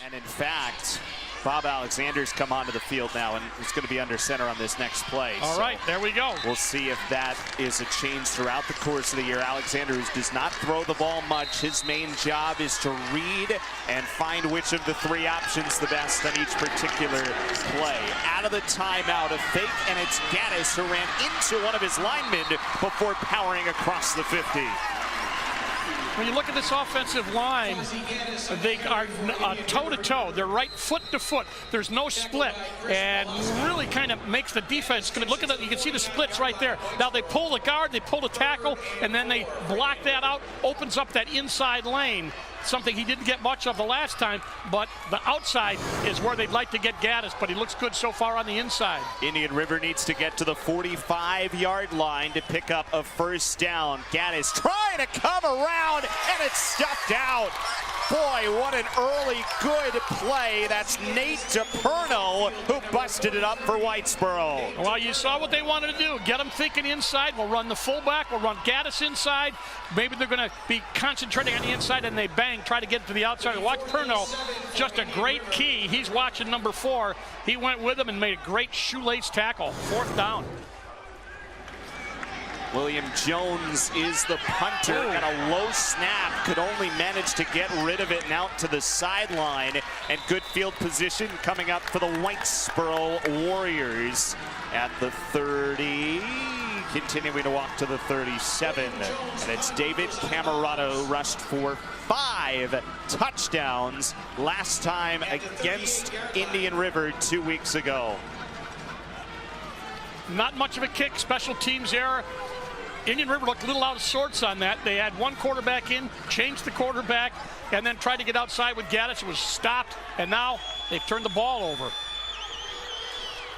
And in fact, Bob Alexander's come onto the field now and is going to be under center on this next play. All right, there we go. We'll see if that is a change throughout the course of the year. Alexander, who does not throw the ball much, his main job is to read and find which of the three options the best on each particular play. Out of the timeout, a fake, and it's Gaddis who ran into one of his linemen before powering across the 50. When you look at this offensive line, they are toe-to-toe. They're right foot to foot. There's no split, and really kind of makes the defense good. Look at that. You can see the splits right there. Now they pull the guard, they pull the tackle, and then they block that out, opens up that inside lane. Something he didn't get much of the last time, but the outside is where they'd like to get Gaddis, but he looks good so far on the inside. Indian River needs to get to the 45-yard line to pick up a first down. Gaddis trying to come around, and it's stuffed out. Boy, what an early good play. That's Nate DePerno who busted it up for Whitesboro. Well, you saw what they wanted to do. Get them thinking inside. We'll run the fullback. We'll run Gaddis inside. Maybe they're going to be concentrating on the inside, and they bang, try to get to the outside. Watch Perno, just a great key. He's watching number 4. He went with him and made a great shoelace tackle. 4th down. William Jones is the punter, and a low snap could only manage to get rid of it and out to the sideline. And good field position coming up for the Whitesboro Warriors at the 30, continuing to walk to the 37. And it's David Camerata who rushed for 5 touchdowns last time against Indian River 2 weeks ago. Not much of a kick, special teams error. Indian River looked a little out of sorts on that. They had one quarterback in, changed the quarterback, and then tried to get outside with Gaddis. It was stopped, and now they've turned the ball over.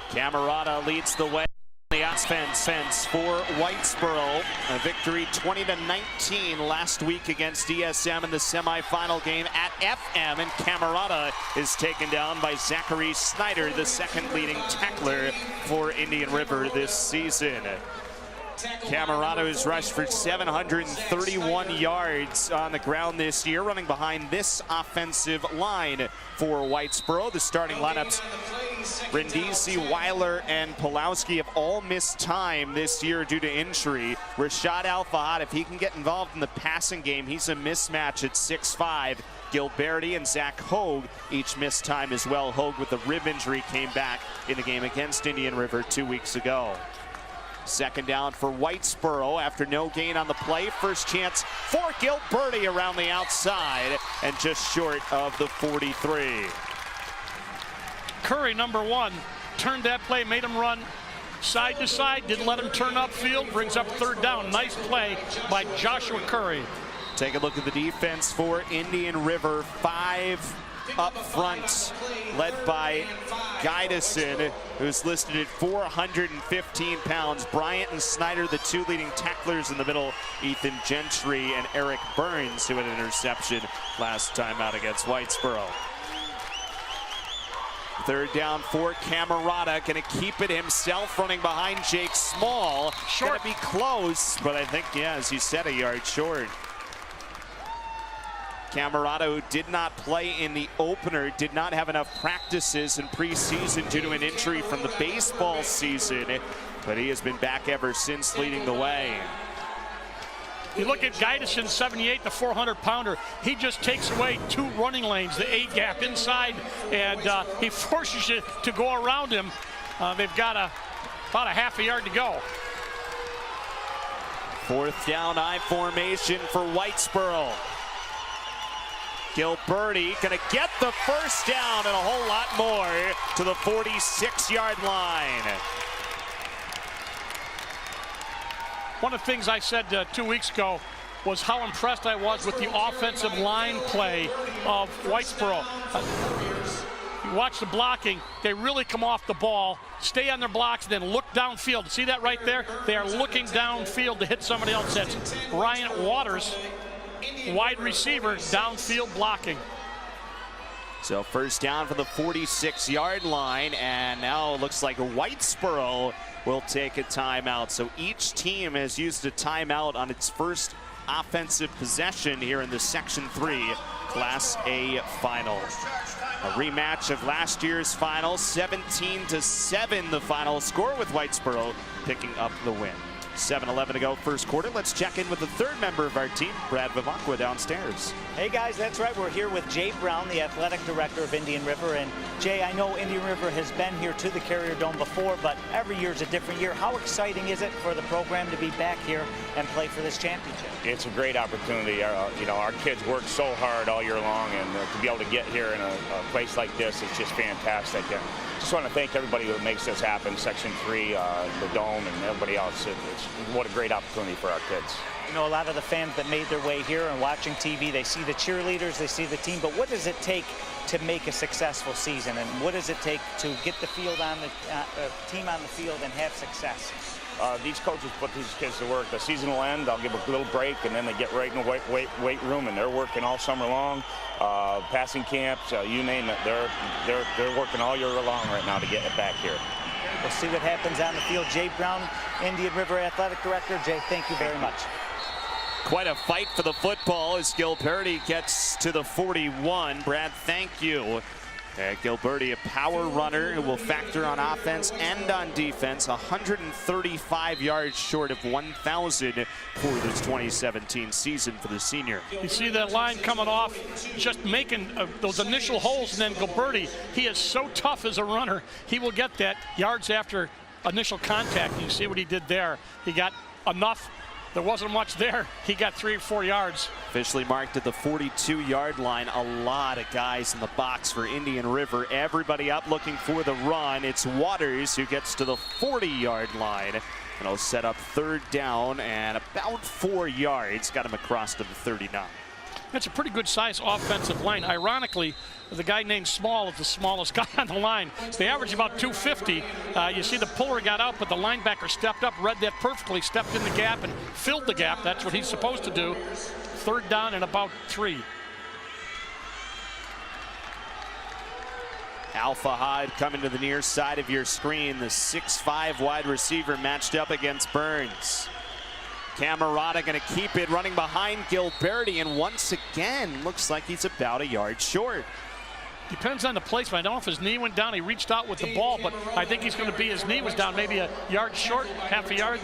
Camerata leads the way. The offense for Whitesboro. A victory 20-19 last week against DSM in the semifinal game at FM, and Camerata is taken down by Zachary Snyder, the second leading tackler for Indian River this season. Camerata has rushed for 731 yards on the ground this year, running behind this offensive line for Whitesboro. The starting lineups, Brindisi, Weiler, and Pulowski have all missed time this year due to injury. Rashad Al-Fahad, if he can get involved in the passing game, he's a mismatch at 6'5". Gilberti and Zach Hogue each missed time as well. Hogue with a rib injury came back in the game against Indian River 2 weeks ago. Second down for Whitesboro after no gain on the play. First chance for Gilberti around the outside and just short of the 43. Curry, number 1, turned that play, made him run side to side, didn't let him turn upfield, brings up 3rd down. Nice play by Joshua Curry. Take a look at the defense for Indian River. 5 up front, led by Guidison, who's listed at 415 pounds. Bryant and Snyder, the 2 leading tacklers in the middle. Ethan Gentry and Eric Burns, who had an interception last time out against Whitesboro. 3rd down for Camerata, gonna keep it himself, running behind Jake Small. Short. Gonna be close, but I think, yeah, as you said, a yard short. Camerata, who did not play in the opener, did not have enough practices in preseason due to an injury from the baseball season, but he has been back ever since, leading the way. You look at Guidison, 78, the 400-pounder. He just takes away 2 running lanes, the 8 gap inside, and he forces you to go around him. They've got about a half a yard to go. 4th down, I formation for Whitesboro. Gilberti gonna get the first down and a whole lot more to the 46-yard line. One of the things I said 2 weeks ago was how impressed I was with the offensive line play of Whitesboro. You watch the blocking, they really come off the ball, stay on their blocks, then look downfield. See that right there? They are looking downfield to hit somebody else. That's Ryan Waters, wide receiver, downfield blocking. So first down for the 46-yard line, and now it looks like Whitesboro will take a timeout. So each team has used a timeout on its first offensive possession here in the Section 3 Class A final. A rematch of last year's final, 17-7 the final score, with Whitesboro picking up the win. 7:11 to go, first quarter. Let's check in with the third member of our team, Brad Vivacqua, downstairs. Hey guys, that's right. We're here with Jay Brown, the athletic director of Indian River. And Jay, I know Indian River has been here to the Carrier Dome before, but every year is a different year. How exciting is it for the program to be back here and play for this championship? It's a great opportunity. Our kids work so hard all year long, and to be able to get here in a place like this is just fantastic. And just want to thank everybody who makes this happen, Section 3, the Dome, and everybody else. What a great opportunity for our kids. You know, a lot of the fans that made their way here and watching TV, they see the cheerleaders, they see the team, but what does it take to make a successful season, and what does it take to get the field on the team on the field and have success? These coaches put these kids to work. The season will end, I'll give a little break, and then they get right in the weight room, and they're working all summer long. Passing camps, you name it, they're working all year long right now to get it back here. We'll see what happens on the field. Jay Brown, Indian River Athletic Director. Jay, thank you very much. Quite a fight for the football as Gilberti gets to the 41. Brad, thank you. Gilberti, a power runner who will factor on offense and on defense. 135 yards short of 1,000 for this 2017 season for the senior. You see that line coming off, just making those initial holes, and then Gilberti, he is so tough as a runner. He will get that yards after initial contact. You see what he did there. He got enough. There wasn't much there. He got 3 or 4 yards. Officially marked at the 42-yard line. A lot of guys in the box for Indian River. Everybody up looking for the run. It's Waters who gets to the 40-yard line. And he'll set up third down and about 4 yards. Got him across to the 39. That's a pretty good size offensive line. Ironically, the guy named Small is the smallest guy on the line. They average about 250. You see the puller got out, but the linebacker stepped up, read that perfectly, stepped in the gap and filled the gap. That's what he's supposed to do. Third down and about 3. Al-Fahad coming to the near side of your screen. The 6'5" wide receiver matched up against Burns. Camerata going to keep it, running behind Gilberti, and once again looks like he's about a yard short. Depends on the placement. I don't know if his knee went down. He reached out with the ball, but I think he's going to be, his knee was down maybe a yard short, half a yard.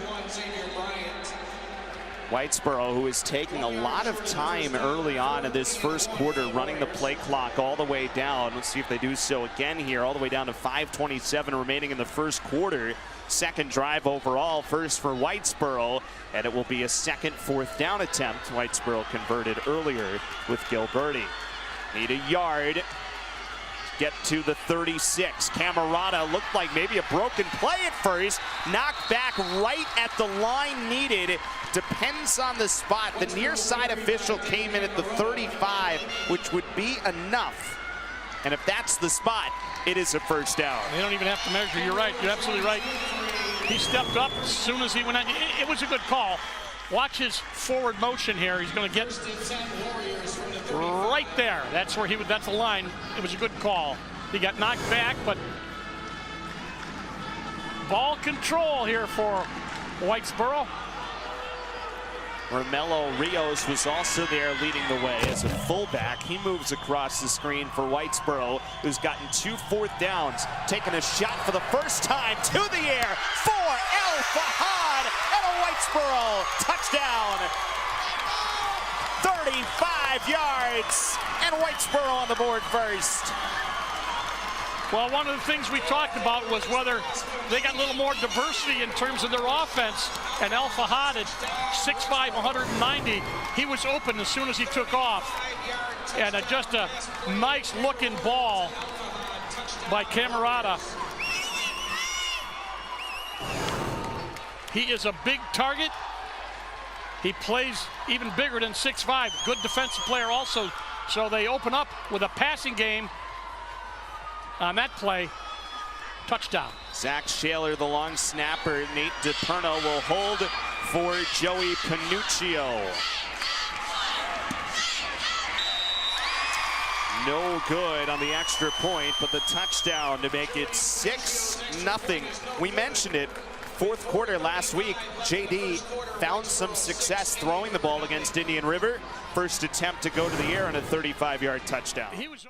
Whitesboro, who is taking a lot of time early on in this first quarter, running the play clock all the way down. Let's see if they do so again here, all the way down to 5:27 remaining in the first quarter. Second drive overall, first for Whitesboro, and it will be a second fourth down attempt. Whitesboro converted earlier with Gilberti. Need a yard. Get to the 36. Camerata looked like maybe a broken play at first. Knocked back right at the line needed. Depends on the spot. The near side official came in at the 35, which would be enough. And if that's the spot, it is a first down. They don't even have to measure. You're right. You're absolutely right. He stepped up as soon as he went out. It was a good call. Watch his forward motion here. He's going to get right there. That's where he would. That's the line. It was a good call. He got knocked back, but ball control here for Whitesboro. Romello Rios was also there leading the way as a fullback. He moves across the screen for Whitesboro, who's gotten 2 fourth downs. Taking a shot for the first time to the air for Al-Fahad, and a Whitesboro touchdown. 35 yards, and Whitesboro on the board first. Well, one of the things we talked about was whether they got a little more diversity in terms of their offense. And Al-Fahad at 6'5", 190, he was open as soon as he took off. And just a nice looking ball by Camerata. He is a big target. He plays even bigger than 6'5". Good defensive player also. So they open up with a passing game. On that play, touchdown. Zach Shaler, the long snapper. Nate DiPerno will hold for Joey Panuccio. No good on the extra point, but the touchdown to make it 6-0. We mentioned it. fourth quarter last week, JD found some success throwing the ball against Indian River. First attempt to go to the air on a 35-yard touchdown. He was